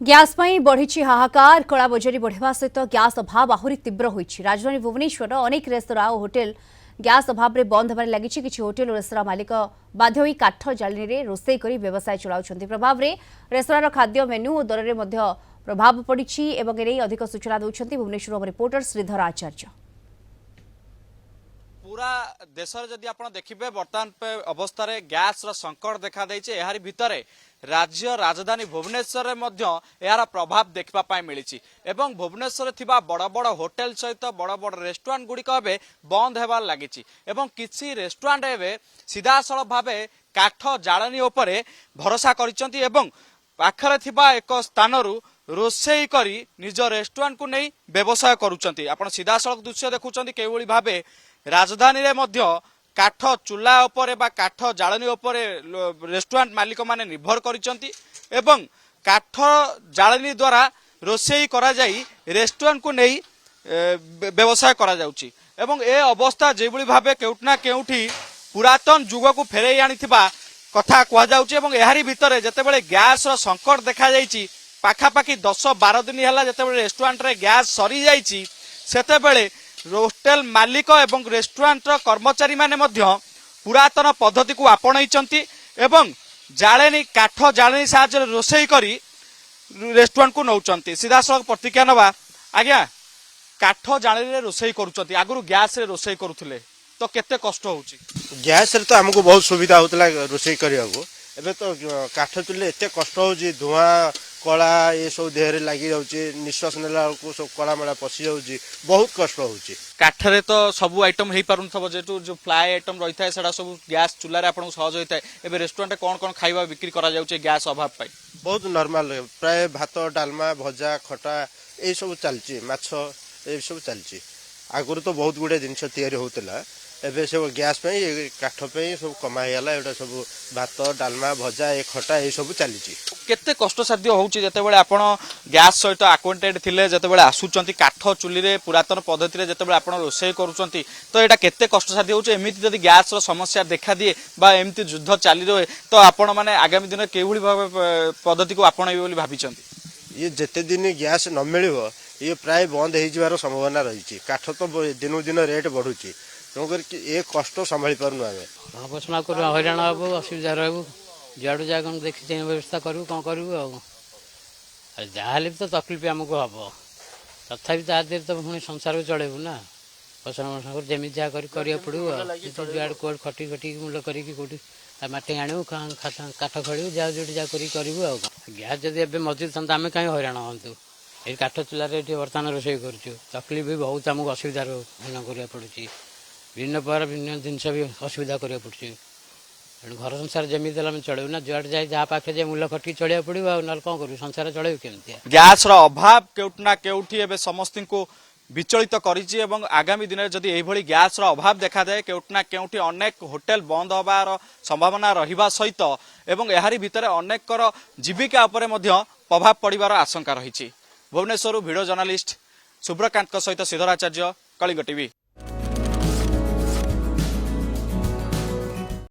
Gas बढ़ी हाहाकार कला बजारी बढ़ा सहित ग्यास अभाव आहरी तीव्र होती राजधानी भुवनेश्वर अनेक रेस्तरा और होटेल ग्यास अभाव में बंद होबार लगी किसी होटेल और रेस्तरा मालिक बाध्य होई काठ जाळी रे रोषेई करी व्यवसाय चलाउछन्ति प्रभाव रे रेस्तरार खाद्य मेन्यू और दर में प्रभाव पड़ी एवं अधिक सूचना देउछन्ति भुवनेश्वर रिपोर्टर श्रीधर आचार्य। पूरा देश जदि आप देखिए बर्तमान अवस्था गैस संकट देखा यार भितर राज्य राजधानी भुवनेश्वर यार प्रभाव देखा मिली एवं भुवनेश्वर थिबा बड़ बड़ होटेल सहित बड़ बड़ रेस्टोरेंट गुड़िक बंद होबार लगी किसी रेस्टोरेंट एवं सीधासल भाव काठ जाळनी उपरे भरोसा करिसेंति एवं पाखरे थिबा एक स्थान रोषेई करी निज रेस्टोरेंट को नहीं व्यवसाय करुचंती आपण सीधा सड़क दृश्य देखुचंती केवली भाबे राजधानी रे मध्य काठ चूल्हा उपरे बा काठ जाळनी उपरे रेस्टोरेंट मालिक माने निर्भर करिसंती एवं काठ जाळनी द्वारा रोषेई करा जाई रेस्टोरेंट को नहीं व्यवसाय करा जाउची एवं ए अवस्था जेबुली भाबे केउटना केउठी पुरातन जुग को फेरई आनिथिबा कथा कह जाउची एवं एहारी भितरे जतेबेले गैस रो संकट देखा जाईची पाखापाखि 10-12 दिन है जिते रेस्टोरेंट रे गैस सरी जाइए सेतेबेले होटेल मालिक एवं रेस्टोरेंट कर्मचारी माने मध्य पुरातन पद्धति को आपणईचंती एवं जाळेनी काठ जाळेनी साहाय्य रोषेई करी रेस्टोरेंट को नौचंती सीधा सड़क प्रतिक्रिया नवा आज्ञा काठ जाळेनी रे रोषेई करूचंती आगुरु गैस रे रोषेई करूथिले तो केते कष्ट होउची गैस रे तो हमको बहुत सुविधा होतला रोषेई करिया को एबे तो काठ चुले एते कष्ट होउची धुआं कला ये सब देहरे लगी जाउची निश्वास नेला को सब कला मेला पसी जाउची बहुत कष्ट होउची काठरे तो सब आइटम हेई पारुन थबो जेतु जो फ्लाई आइटम रही थाए सेडा सब गैस चूल्हा रे आपन सहज होई थाए एबे रेस्टोरेंट कोन कोन खाइबा बिक्री करा जाउची गैस अभाव पाई बहुत नॉर्मल प्राय भात डालमा भजा खटा ए सब चलची माछ ए सब चलची आगुर तो बहुत गुडे जिंस तयारी होतला एबे सब गैस पे काठ पे सब कमाई हला एटा सब भात डालमा भजा ए खटा ए सब चलीची केते कष्ट साध्य होउची जतेबेले आपण गैस सहित अक्वांटेड थिले जतेबेले आसुचंती काठ चुली रे पुरातन पद्धति रे जतेबेले आपण रोषेई करूचंती तो एटा केते कष्ट साध्य होउची एमिति जदि गैस रो समस्या देखा दिए बा एमिति युद्ध चाली रहे तो आपण माने आगामी दिन केवली पद्धति को आपणैबे बोली भाबिचंती ये जते दिन गैस न मिलिबो ये प्राय बंद हो जबार संभावना रही काठ तो दिन दिन रेट बढ़ुची तेणुकर ये कष्ट संभाली पार्नु आम आलोचना कर हईराण हब असुविधा रहू जुआड़ जगह देखी चाह व्यवस्था करूँ कौन करूँ जहाँ तो तकलीफ आमको हम तथा देर तो पुणी संसार चलेबू ना पसंद मसंद जमी जहाँ कर पड़ो जुआड़ कौट खटी खटी मूल करोटी मटी आणु काठ खड़ू जहाँ जो जहाँ करूँ गैस जब मजूद था आम कहीं हईराण हूँ ये काठ चूल्हे ये बर्तमान रोषेई करूँ तकलीफ भी बहुत आमको असुविधार भिन्न करा पड़ी भिन्न पर भिन्न जिनस भी असुविधा करा पड़ी घर संसार जमी देला चलू ना जुआड़ जाए जहाँ पाखे जाए मूल खटी चलिया पड़ो ना कौन करूँ संसार चलू केमती गैस अभाव केउटना केउठी एबे समस्त को विचलित करिछि एवं आगामी दिन जदि एभली गैस अभाव देखा जाए केउटना केउठी अनेक होटेल बंद होबार संभावना रहिबा सहित एवं एहारी भितर अनेकर जीविका उपरे मध्य प्रभाव पड़िबार आशंका रहिछि। भुवनेश्वर वीडियो जर्नलिस्ट सुब्रकांत सहित श्रीधर आचार्य, कलिंग टीवी।